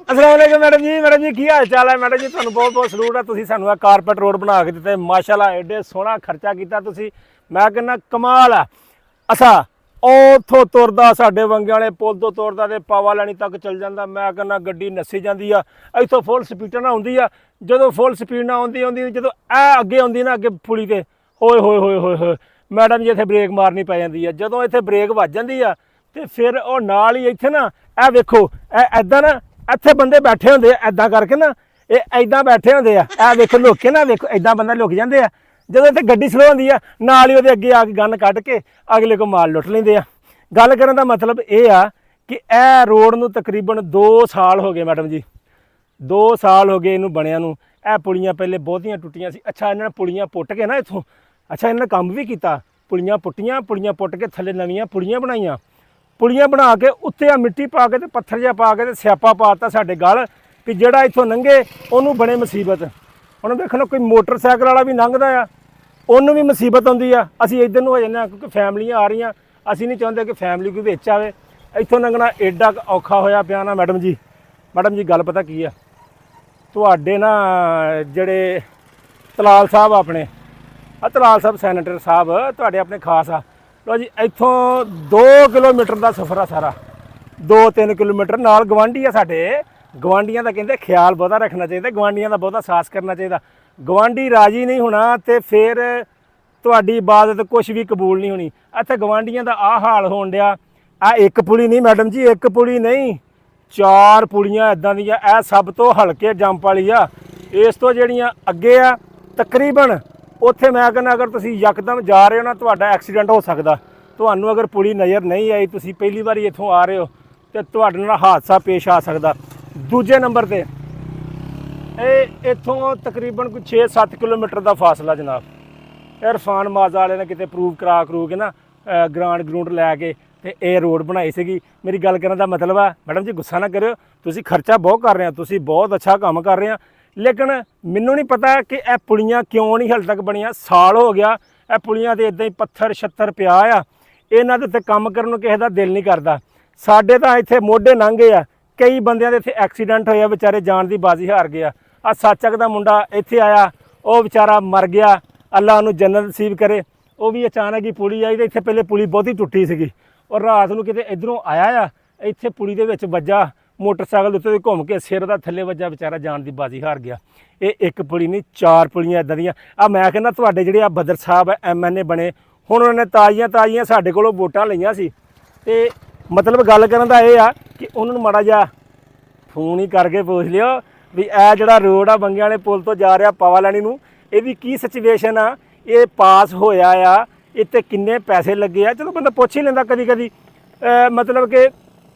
अस्सलाम वालेकुम मैडम जी की हाल चाल है मैडम जी। तुहानू बहुत बहुत सलूट है। तुसीं सानू कारपेट रोड बना के दिते माशाअल्लाह, एडे सोहना खर्चा किया तुसीं, मैं कहना कमाल है। अच्छा उथों तुरदा साडे वंगे वाले पुल तो तुरदा ते पावा लैनी तक चल जांदा, मैं कहना गड्डी नस्सी जाती है। इत्थों फुल स्पीड ना आउंदी आ, जदों फुल स्पीड ना आउंदी आउंदी जदों अगे आउंदी ना अगे पुली ते होए होए होए होए होए मैडम जी इत्थे ब्रेक मारनी पै जांदी है। जदों इत्थे ब्रेक वज जांदी आ ते फिर ਉਹ ਨਾਲ ਹੀ ਇੱਥੇ ਨਾ ਇਹ ਵੇਖੋ ਐਦਾਂ ਨਾ ਇੱਥੇ ਬੰਦੇ ਬੈਠੇ ਹੁੰਦੇ ਆ ਐਦਾਂ ਕਰਕੇ ਨਾ, ਇਹ ਐਦਾਂ ਬੈਠੇ ਹੁੰਦੇ ਆ, ਇਹ ਵੇਖੋ ਲੁੱਕ ਕੇ ਨਾ, ਵੇਖੋ ਐਦਾਂ ਬੰਦਾ ਲੁੱਕ ਜਾਂਦੇ ਆ। ਜਦੋਂ ਇੱਥੇ ਗੱਡੀ ਸਲੋ ਹੁੰਦੀ ਆ ਨਾਲ ਹੀ ਉਹਦੇ ਅੱਗੇ ਆ ਕੇ ਗਨ ਕੱਢ ਕੇ ਅਗਲੇ ਕੋ ਮਾਲ ਲੁੱਟ ਲੈਂਦੇ ਆ। ਗੱਲ ਕਰਨ ਦਾ ਮਤਲਬ ਇਹ ਆ ਕਿ ਇਹ ਰੋਡ ਨੂੰ ਤਕਰੀਬਨ 2 ਸਾਲ ਹੋ ਗਏ ਮੈਡਮ ਜੀ, 2 ਸਾਲ ਹੋ ਗਏ ਇਹਨੂੰ ਬਣਿਆ ਨੂੰ। ਇਹ ਪੁਲੀਆਂ ਪਹਿਲੇ ਬਹੁਤੀਆਂ ਟੁੱਟੀਆਂ ਸੀ। ਅੱਛਾ ਇਹਨਾਂ ਨੇ ਪੁਲੀਆਂ ਪੁੱਟ ਕੇ ਨਾ ਇੱਥੋਂ, ਅੱਛਾ ਇਹਨਾਂ ਨੇ ਕੰਮ ਵੀ ਕੀਤਾ, ਪੁਲੀਆਂ ਪੁੱਟੀਆਂ, ਪੁਲੀਆਂ ਪੁੱਟ ਕੇ ਥੱਲੇ ਨਵੀਆਂ ਪੁਲੀਆਂ ਬਣਾਈਆਂ। ਪੁਲੀਆਂ ਬਣਾ ਕੇ ਉੱਤੇ ਆ ਮਿੱਟੀ ਪਾ ਕੇ ਤੇ ਪੱਥਰ ਜਿਹਾ ਪਾ ਕੇ ਤੇ ਸਿਆਪਾ ਪਾਤਾ ਸਾਡੇ ਗਲ ਕਿ ਜਿਹੜਾ ਇੱਥੋਂ ਲੰਘੇ ਉਹਨੂੰ ਬਣੇ ਮੁਸੀਬਤ। ਹੁਣ ਵੇਖ ਲਓ ਕੋਈ ਮੋਟਰਸਾਈਕਲ ਵਾਲਾ ਵੀ ਲੰਘਦਾ ਆ ਉਹਨੂੰ ਵੀ ਮੁਸੀਬਤ ਆਉਂਦੀ ਆ। ਅਸੀਂ ਇੱਧਰ ਨੂੰ ਹੋ ਜਾਂਦੇ ਹਾਂ ਕਿਉਂਕਿ ਫੈਮਲੀਆਂ ਆ ਰਹੀਆਂ, ਅਸੀਂ ਨਹੀਂ ਚਾਹੁੰਦੇ ਕਿ ਫੈਮਲੀ ਕੋਈ ਵਿੱਚ ਆਵੇ। ਇੱਥੋਂ ਲੰਘਣਾ ਐਡਾ ਔਖਾ ਹੋਇਆ ਪਿਆ ਨਾ ਮੈਡਮ ਜੀ। ਮੈਡਮ ਜੀ ਗੱਲ ਪਤਾ ਕੀ ਆ, ਤੁਹਾਡੇ ਨਾ ਜਿਹੜੇ ਤਲਾਲ ਸਾਹਿਬ ਆਪਣੇ ਤਲਾਲ ਸਾਹਿਬ ਸੈਨੇਟਰ ਸਾਹਿਬ ਤੁਹਾਡੇ ਆਪਣੇ ਖਾਸ ਆ। ਲੋ ਜੀ ਇੱਥੋਂ 2 ਕਿਲੋਮੀਟਰ ਦਾ ਸਫ਼ਰ ਆ ਸਾਰਾ, 2-3 ਕਿਲੋਮੀਟਰ। ਨਾਲ ਗਵਾਂਢੀ ਆ ਸਾਡੇ, ਗਵਾਂਢੀਆਂ ਦਾ ਕਹਿੰਦੇ ਖਿਆਲ ਬਹੁਤਾ ਰੱਖਣਾ ਚਾਹੀਦਾ, ਗਵਾਂਢੀਆਂ ਦਾ ਬਹੁਤਾ ਸਾਥ ਕਰਨਾ ਚਾਹੀਦਾ। ਗਵਾਂਢੀ ਰਾਜੀ ਨਹੀਂ ਹੋਣਾ ਤੇ ਫਿਰ ਤੁਹਾਡੀ ਇਬਾਦਤ ਕੁਛ ਵੀ ਕਬੂਲ ਨਹੀਂ ਹੋਣੀ। ਇੱਥੇ ਗਵਾਂਢੀਆਂ ਦਾ ਆਹ ਹਾਲ ਹੋਣ ਡਿਆ। ਆ ਇੱਕ ਪੁਲੀ ਨਹੀਂ ਮੈਡਮ ਜੀ, ਇੱਕ ਪੁਲੀ ਨਹੀਂ, 4 ਪੁਲੀਆਂ ਇੱਦਾਂ ਦੀਆਂ। ਇਹ ਸਭ ਤੋਂ ਹਲਕੇ ਜੰਪ ਵਾਲੀ ਆ। ਇਸ ਤੋਂ ਜਿਹੜੀਆਂ ਅੱਗੇ ਆ ਤਕਰੀਬਨ ਉੱਥੇ ਮੈਂ ਕਹਿੰਦਾ ਅਗਰ ਤੁਸੀਂ ਯਕਦਮ ਜਾ ਰਹੇ ਹੋ ਨਾ ਤੁਹਾਡਾ ਐਕਸੀਡੈਂਟ ਹੋ ਸਕਦਾ। ਤੁਹਾਨੂੰ ਅਗਰ ਪੁਲੀ ਨਜ਼ਰ ਨਹੀਂ ਆਈ, ਤੁਸੀਂ ਪਹਿਲੀ ਵਾਰੀ ਇੱਥੋਂ ਆ ਰਹੇ ਹੋ ਤੇ ਤੁਹਾਡੇ ਨਾਲ ਹਾਦਸਾ ਪੇਸ਼ ਆ ਸਕਦਾ। ਦੂਜੇ ਨੰਬਰ ਤੇ ਇਹ ਇੱਥੋਂ ਤਕਰੀਬਨ ਕੋਈ 6-7 ਕਿਲੋਮੀਟਰ ਦਾ ਫਾਸਲਾ ਜਨਾਬ। ਇਰਫਾਨ ਮਾਜ਼ਾ ਵਾਲੇ ਨੇ ਕਿਤੇ ਪ੍ਰੂਵ ਕਰਾ ਕੇ ਨਾ ਗਰਾਊਂਡ ਲੈ ਕੇ ਤੇ ਇਹ ਰੋਡ ਬਣਾਈ ਸੀਗੀ। ਮੇਰੀ ਗੱਲ ਕਰਨ ਦਾ ਮਤਲਬ ਆ ਮੈਡਮ ਜੀ ਗੁੱਸਾ ਨਾ ਕਰਿਓ, ਤੁਸੀਂ ਖਰਚਾ ਬਹੁਤ ਕਰ ਰਹੇ ਹੋ, ਤੁਸੀਂ ਬਹੁਤ ਅੱਛਾ ਕੰਮ ਕਰ ਰਹੇ ਹੋ, ਲੇਕਿਨ ਮੈਨੂੰ ਨਹੀਂ ਪਤਾ ਕਿ ਇਹ ਪੁਲੀਆਂ ਕਿਉਂ ਨਹੀਂ ਹਾਲੇ ਤੱਕ ਬਣੀਆਂ। ਸਾਲ ਹੋ ਗਿਆ ਇਹ ਪੁਲੀਆਂ ਤੇ ਇਦਾਂ ਹੀ ਪੱਥਰ ਛੱਤਰ ਪਿਆ ਆ, ਇਹਨਾਂ ਦੇ ਉੱਤੇ ਕੰਮ ਕਰਨ ਨੂੰ ਕਿਸੇ ਦਾ ਦਿਲ ਨਹੀਂ ਕਰਦਾ। ਸਾਡੇ ਤਾਂ ਇੱਥੇ ਮੋਢੇ ਲੰਘੇ ਆ, ਕਈ ਬੰਦਿਆਂ ਦੇ ਇੱਥੇ ਐਕਸੀਡੈਂਟ ਹੋਇਆ, ਵਿਚਾਰੇ ਜਾਨ ਦੀ ਬਾਜ਼ੀ ਹਾਰ ਗਿਆ। ਆ ਸਾਚਕ ਦਾ ਮੁੰਡਾ ਇੱਥੇ ਆਇਆ, ਉਹ ਵਿਚਾਰਾ ਮਰ ਗਿਆ, ਅੱਲਾ ਉਹਨੂੰ ਜੰਨਤ ਨਸੀਬ ਕਰੇ। ਉਹ ਵੀ ਅਚਾਨਕ ਹੀ ਪੁਲੀ ਆਈ ਤੇ ਇੱਥੇ ਪਹਿਲੇ ਪੁਲੀ ਬਹੁਤੀ ਟੁੱਟੀ ਸੀਗੀ, ਔਰ ਰਾਤ ਨੂੰ ਕਿਤੇ ਇੱਧਰੋਂ ਆਇਆ ਆ, ਇੱਥੇ ਪੁਲੀ ਦੇ ਵਿੱਚ ਵੱਜਾ, ਮੋਟਰਸਾਈਕਲ ਦੇ ਉੱਤੇ ਘੁੰਮ ਕੇ ਸਿਰ ਦਾ ਥੱਲੇ ਵੱਜਾ, ਵਿਚਾਰਾ ਜਾਨ ਦੀ ਬਾਜ਼ੀ ਹਾਰ ਗਿਆ। ਇਹ ਇੱਕ ਪੁਲੀ ਨਹੀਂ 4 ਪੁਲੀਆਂ ਇੱਦਾਂ ਦੀਆਂ ਆ। ਮੈਂ ਕਹਿੰਦਾ ਤੁਹਾਡੇ ਜਿਹੜੇ ਆ ਬਦਰ ਸਾਹਿਬ MNA ਬਣੇ, ਹੁਣ ਉਹਨਾਂ ਨੇ ਤਾਜ਼ੀਆਂ ਸਾਡੇ ਕੋਲੋਂ ਵੋਟਾਂ ਲਈਆਂ ਸੀ ਤੇ ਮਤਲਬ ਗੱਲ ਕਰਨ ਦਾ ਇਹ ਆ ਕਿ ਉਹਨਾਂ ਨੂੰ ਮਾੜਾ ਜਿਹਾ ਫੋਨ ਹੀ ਕਰਕੇ ਪੁੱਛ ਲਿਓ ਵੀ ਇਹ ਜਿਹੜਾ ਰੋਡ ਆ ਬੰਗਿਆਂ ਵਾਲੇ ਪੁਲ ਤੋਂ ਜਾ ਰਿਹਾ ਪਾਵਾ ਲੈਣੀ ਨੂੰ, ਇਹਦੀ ਕੀ ਸਿਚੁਏਸ਼ਨ ਆ, ਇਹ ਪਾਸ ਹੋਇਆ ਆ, ਇੱਥੇ ਕਿੰਨੇ ਪੈਸੇ ਲੱਗੇ ਆ। ਚਲੋ ਬੰਦਾ ਪੁੱਛ ਹੀ ਲੈਂਦਾ ਕਦੀ ਮਤਲਬ ਕਿ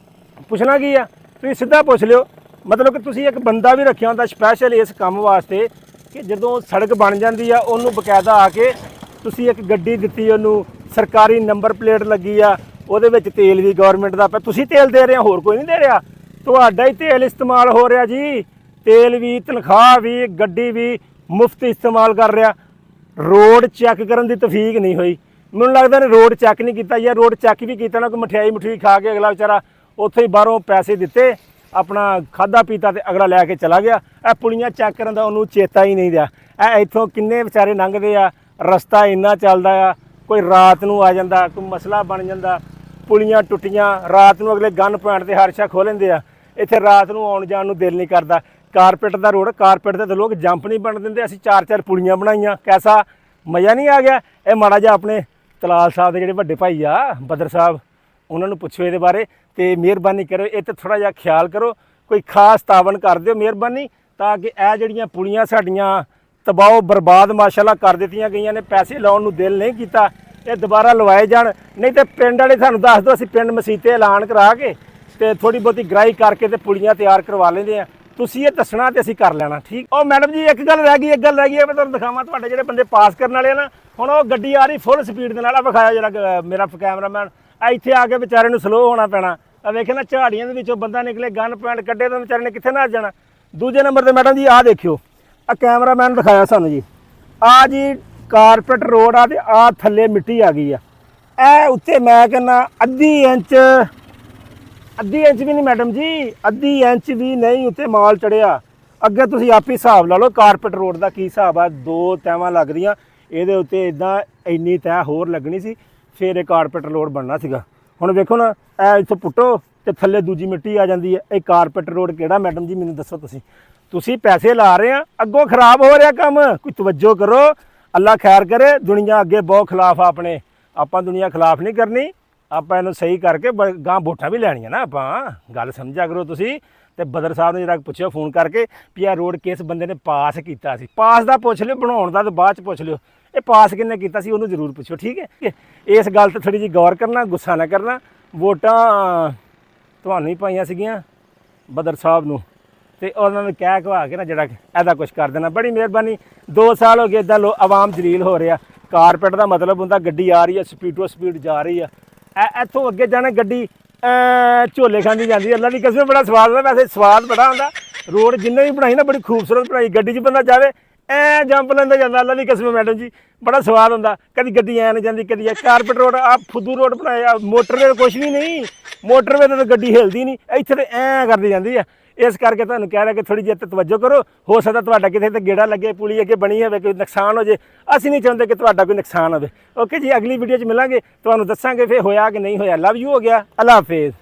ਪੁੱਛਣਾ ਕੀ ਆ, ਤੁਸੀਂ ਸਿੱਧਾ ਪੁੱਛ ਲਿਓ। ਮਤਲਬ ਕਿ ਤੁਸੀਂ ਇੱਕ ਬੰਦਾ ਵੀ ਰੱਖਿਆ ਹੁੰਦਾ ਸਪੈਸ਼ਲ ਇਸ ਕੰਮ ਵਾਸਤੇ ਕਿ ਜਦੋਂ ਸੜਕ ਬਣ ਜਾਂਦੀ ਆ ਉਹਨੂੰ ਬਕਾਇਦਾ ਆ ਕੇ ਤੁਸੀਂ ਇੱਕ ਗੱਡੀ ਦਿੱਤੀ, ਉਹਨੂੰ ਸਰਕਾਰੀ ਨੰਬਰ ਪਲੇਟ ਲੱਗੀ ਆ, ਉਹਦੇ ਵਿੱਚ ਤੇਲ ਵੀ ਗਵਰਨਮੈਂਟ ਦਾ ਪਿਆ, ਤੁਸੀਂ ਤੇਲ ਦੇ ਰਹੇ ਹੋ, ਹੋਰ ਕੋਈ ਨਹੀਂ ਦੇ ਰਿਹਾ, ਤੁਹਾਡਾ ਹੀ ਤੇਲ ਇਸਤੇਮਾਲ ਹੋ ਰਿਹਾ ਜੀ। ਤੇਲ ਵੀ, ਤਨਖਾਹ ਵੀ, ਗੱਡੀ ਵੀ ਮੁਫਤ ਇਸਤੇਮਾਲ ਕਰ ਰਿਹਾ। ਰੋਡ ਚੈੱਕ ਕਰਨ ਦੀ ਤੌਫੀਕ ਨਹੀਂ ਹੋਈ। ਮੈਨੂੰ ਲੱਗਦਾ ਨੇ ਰੋਡ ਚੈੱਕ ਨਹੀਂ ਕੀਤਾ, ਜਾਂ ਰੋਡ ਚੈੱਕ ਵੀ ਕੀਤਾ ਨਾ ਕੋਈ ਮਠਿਆਈ ਖਾ ਕੇ ਅਗਲਾ ਵਿਚਾਰਾ ਉੱਥੇ ਹੀ ਬਾਹਰੋਂ ਪੈਸੇ ਦਿੱਤੇ, ਆਪਣਾ ਖਾਧਾ ਪੀਤਾ ਤੇ ਅਗਲਾ ਲੈ ਕੇ ਚਲਾ ਗਿਆ। ਇਹ ਪੁਲੀਆਂ ਚੈੱਕ ਕਰਨ ਦਾ ਉਹਨੂੰ ਚੇਤਾ ਹੀ ਨਹੀਂ ਰਿਹਾ। ਇਹ ਇੱਥੋਂ ਕਿੰਨੇ ਵਿਚਾਰੇ ਲੰਘਦੇ ਆ, ਰਸਤਾ ਇੰਨਾ ਚੱਲਦਾ ਆ, ਕੋਈ ਰਾਤ ਨੂੰ ਆ ਜਾਂਦਾ, ਕੋਈ ਮਸਲਾ ਬਣ ਜਾਂਦਾ, ਪੁਲੀਆਂ ਟੁੱਟੀਆਂ, ਰਾਤ ਨੂੰ ਅਗਲੇ ਗਨ ਪੁਆਇੰਟ ਤੇ ਹਰਸ਼ਾ ਖੋਹ ਲੈਂਦੇ ਆ। ਇੱਥੇ ਰਾਤ ਨੂੰ ਆਉਣ ਜਾਣ ਨੂੰ ਦਿਲ ਨਹੀਂ ਕਰਦਾ। ਕਾਰਪੇਟ ਦਾ ਰੋਡ, ਕਾਰਪੇਟ ਤੇ ਲੋਕ ਜੰਪ ਨਹੀਂ ਬਣ ਦਿੰਦੇ, ਅਸੀਂ 4-4 ਪੁਲੀਆਂ ਬਣਾਈਆਂ, ਕੈਸਾ ਮਜ਼ਾ ਨਹੀਂ ਆ ਗਿਆ। ਇਹ ਮਾੜਾ ਜਿਹਾ ਆਪਣੇ ਤਲਾਲ ਸਾਹਿਬ ਦੇ ਜਿਹੜੇ ਵੱਡੇ ਭਾਈ ਆ ਬਦਰ ਸਾਹਿਬ, ਉਹਨਾਂ ਨੂੰ ਪੁੱਛੋ ਇਹਦੇ ਬਾਰੇ ਤੇ ਮਿਹਰਬਾਨੀ ਕਰੋ, ਇਹ ਤੇ ਥੋੜਾ ਜਿਹਾ ਖਿਆਲ ਕਰੋ, ਕੋਈ ਖਾਸ ਤਾਵਨ ਕਰ ਦਿਓ ਮਿਹਰਬਾਨੀ, ਤਾਂ ਕਿ ਇਹ ਜਿਹੜੀਆਂ ਪੁਲੀਆਂ ਸਾਡੀਆਂ ਤਬਾਹ ਬਰਬਾਦ ਮਾਸ਼ਾਅੱਲਾ ਕਰ ਦਿੱਤੀਆਂ ਗਈਆਂ ਨੇ, ਪੈਸੇ ਲਾਉਣ ਨੂੰ ਦਿਲ ਨਹੀਂ ਕੀਤਾ, ਇਹ ਦੁਬਾਰਾ ਲਵਾਏ ਜਾਣ। ਨਹੀਂ ਤੇ ਪਿੰਡ ਵਾਲੇ ਸਾਨੂੰ ਦੱਸ ਦਿਓ, ਅਸੀਂ ਪਿੰਡ ਮਸੀਤੇ ਐਲਾਨ ਕਰਾ ਕੇ ਤੇ ਥੋੜੀ ਬਹੁਤੀ ਗ੍ਰਾਈ ਕਰਕੇ ਤੇ ਪੁਲੀਆਂ ਤਿਆਰ ਕਰਵਾ ਲੈਂਦੇ ਆ। ਤੁਸੀਂ ਇਹ ਦੱਸਣਾ ਤੇ ਅਸੀਂ ਕਰ ਲੈਣਾ, ਠੀਕ। ਉਹ ਮੈਡਮ ਜੀ ਇੱਕ ਗੱਲ ਰਹਿ ਗਈ ਮੈਂ ਤੁਹਾਨੂੰ ਦਿਖਾਵਾਂ। ਤੁਹਾਡੇ ਜਿਹੜੇ ਬੰਦੇ ਪਾਸ ਕਰਨ ਵਾਲੇ ਆ ਨਾ, ਹੁਣ ਉਹ ਗੱਡੀ ਆ ਰਹੀ ਫੁੱਲ ਸਪੀਡ ਦੇ ਨਾਲ, ਆ ਵਿਖਾਇਆ ਜਿਹੜਾ ਮੇਰਾ ਕੈਮਰਾਮੈਨ, ਇੱਥੇ ਆ ਕੇ ਵਿਚਾਰੇ ਨੂੰ ਸਲੋ ਹੋਣਾ ਪੈਣਾ। ਵੇਖੇ ਨਾ ਝਾੜੀਆਂ ਦੇ ਵਿੱਚੋਂ ਬੰਦਾ ਨਿਕਲੇ, ਗਨ ਪੁਆਇੰਟ ਕੱਢੇ ਤਾਂ ਵਿਚਾਰੇ ਨੇ ਕਿੱਥੇ ਨਾ ਜਾਣਾ। ਦੂਜੇ ਨੰਬਰ ਤੇ ਮੈਡਮ ਜੀ ਆਹ ਦੇਖਿਓ, ਆ ਕੈਮਰਾਮੈਨ ਦਿਖਾਇਆ ਸਾਨੂੰ ਜੀ, ਆ ਜੀ ਕਾਰਪੇਟ ਰੋਡ ਆ ਤੇ ਆ ਥੱਲੇ ਮਿੱਟੀ ਆ ਗਈ ਆ। ਇਹ ਉੱਤੇ ਮੈਂ ਕਹਿੰਦਾ ਅੱਧੀ ਇੰਚ ਅੱਧੀ ਇੰਚ ਵੀ ਨਹੀਂ ਮੈਡਮ ਜੀ, ਅੱਧੀ ਇੰਚ ਵੀ ਨਹੀਂ ਉੱਤੇ ਮਾਲ ਚੜਿਆ। ਅੱਗੇ ਤੁਸੀਂ ਆਪ ਹੀ ਹਿਸਾਬ ਲਾ ਲਓ ਕਾਰਪੈਟ ਰੋਡ ਦਾ ਕੀ ਹਿਸਾਬ ਆ, 2 ਤੈਵਾਂ ਲੱਗਦੀਆਂ, ਇਹਦੇ ਉੱਤੇ ਇਦਾਂ ਇੰਨੀ ਤੈਅ ਹੋਰ ਲੱਗਣੀ ਸੀ, ਫਿਰ ਇਹ ਕਾਰਪੈਟ ਰੋਡ ਬਣਨਾ ਸੀਗਾ। ਹੁਣ ਵੇਖੋ ਨਾ, ਇਹ ਇੱਥੋਂ ਪੁੱਟੋ ਤੇ ਥੱਲੇ ਦੂਜੀ ਮਿੱਟੀ ਆ ਜਾਂਦੀ ਹੈ। ਇਹ ਕਾਰਪੈਟ ਰੋਡ ਕਿਹੜਾ ਮੈਡਮ ਜੀ, ਮੈਨੂੰ ਦੱਸੋ ਤੁਸੀਂ ਪੈਸੇ ਲਾ ਰਹੇ ਆ, ਅੱਗੋਂ ਖਰਾਬ ਹੋ ਰਿਹਾ ਕੰਮ, ਕੋਈ ਤਵੱਜੋ ਕਰੋ। ਅੱਲਾ ਖੈਰ ਕਰੇ, ਦੁਨੀਆ ਅੱਗੇ ਬਹੁਤ ਖਿਲਾਫ ਆ ਆਪਣੇ, ਆਪਾਂ ਦੁਨੀਆ ਖਿਲਾਫ ਨਹੀਂ ਕਰਨੀ, ਆਪਾਂ ਇਹਨੂੰ ਸਹੀ ਕਰਕੇ ਗਾਂ ਵੋਟਾਂ ਵੀ ਲੈਣੀਆਂ ਨਾ, ਆਪਾਂ ਗੱਲ ਸਮਝਿਆ ਕਰੋ ਤੁਸੀਂ। ਤੇ ਬਦਰ ਸਾਹਿਬ ਨੂੰ ਜਰਾ ਪੁੱਛਿਓ ਫੋਨ ਕਰਕੇ ਵੀ ਇਹ ਰੋਡ ਕਿਸ ਬੰਦੇ ਨੇ ਪਾਸ ਕੀਤਾ ਸੀ। ਪਾਸ ਦਾ ਪੁੱਛ ਲਿਓ, ਬਣਾਉਣ ਦਾ ਤਾਂ ਬਾਅਦ ਚ ਪੁੱਛ ਲਿਓ, ਇਹ ਪਾਸ ਕਿੰਨੇ ਕੀਤਾ ਸੀ ਉਹਨੂੰ ਜ਼ਰੂਰ ਪੁੱਛਿਓ, ਠੀਕ ਹੈ। ਇਸ ਗੱਲ ਤੇ ਥੋੜੀ ਜਿਹੀ ਗੌਰ ਕਰਨਾ, ਗੁੱਸਾ ਨਾ ਕਰਨਾ। ਵੋਟਾਂ ਤੁਹਾਨੂੰ ਹੀ ਪਾਈਆਂ ਸੀਗੀਆਂ ਬਦਰ ਸਾਹਿਬ ਨੂੰ, ਤੇ ਉਹਨਾਂ ਨੂੰ ਕਹਿ ਕਹਾ ਕੇ ਨਾ ਜਿਹੜਾ ਇਹਦਾ ਕੁਝ ਕਰ ਦੇਣਾ। ਬੜੀ ਮਿਹਰਬਾਨੀ। 2 ਸਾਲ ਹੋ ਗਏ ਇੱਦਾਂ ਆਵਾਮ ਜਲੀਲ ਹੋ ਰਿਹਾ। ਕਾਰਪੈਟ ਦਾ ਮਤਲਬ ਹੁੰਦਾ ਗੱਡੀ ਆ ਰਹੀ ਹੈ, ਸਪੀਡੋ ਸਪੀਡ ਜਾ ਰਹੀ ਆ, ਇੱਥੋਂ ਅੱਗੇ ਜਾਣਾ ਗੱਡੀ ਝੋਲੇ ਖਾਂਦੀ ਜਾਂਦੀ। ਅੱਲਾ ਦੀ ਕਸਮ ਬੜਾ ਸਵਾਦ ਹੁੰਦਾ, ਵੈਸੇ ਸਵਾਦ ਬੜਾ ਹੁੰਦਾ। ਰੋਡ ਜਿੰਨੇ ਵੀ ਬਣਾਈ ਨਾ ਬੜੀ ਖੂਬਸੂਰਤ ਬਣਾਈ, ਗੱਡੀ 'ਚ ਬੰਦਾ ਜਾਵੇ ਜੰਪ ਲੈਂਦਾ ਜਾਂਦਾ। ਅੱਲਾ ਦੀ ਕਸਮ ਮੈਡਮ ਜੀ ਬੜਾ ਸਵਾਦ ਹੁੰਦਾ। ਕਦੀ ਗੱਡੀ ਐ ਨਹੀਂ ਜਾਂਦੀ, ਕਦੀ ਕਾਰਪੈਟ ਰੋਡ ਆ ਫੁੱਦੂ ਰੋਡ ਬਣਾਇਆ, ਮੋਟਰਵੇ ਕੁਛ ਵੀ ਨਹੀਂ, ਮੋਟਰਵੇ ਤੇ ਤਾਂ ਗੱਡੀ ਹਿਲਦੀ ਨਹੀਂ, ਇੱਥੇ ਤੇ ਐਂ ਕਰਦੀ ਜਾਂਦੀ ਆ। ਇਸ ਕਰਕੇ ਤੁਹਾਨੂੰ ਕਹਿ ਰਿਹਾ ਕਿ ਥੋੜੀ ਜਿਹੀ ਤਵੱਜੋ ਕਰੋ। ਹੋ ਸਕਦਾ ਤੁਹਾਡਾ ਕਿਤੇ ਤੇ ਗੇੜਾ ਲੱਗੇ, ਪੁਲੀ ਅੱਗੇ ਬਣੀ ਹੋਵੇ, ਕੋਈ ਨੁਕਸਾਨ ਹੋ ਜੇ। ਅਸੀਂ ਨਹੀਂ ਚਾਹੁੰਦੇ ਕਿ ਤੁਹਾਡਾ ਕੋਈ ਨੁਕਸਾਨ ਹੋਵੇ। ਓਕੇ ਜੀ, ਅਗਲੀ ਵੀਡੀਓ 'ਚ ਮਿਲਾਂਗੇ, ਤੁਹਾਨੂੰ ਦੱਸਾਂਗੇ ਫਿਰ ਹੋਇਆ ਕਿ ਨਹੀਂ ਹੋਇਆ। ਲਵ ਯੂ ਹੋ ਗਿਆ। ਅੱਲਾ ਹਾਫਿਜ਼।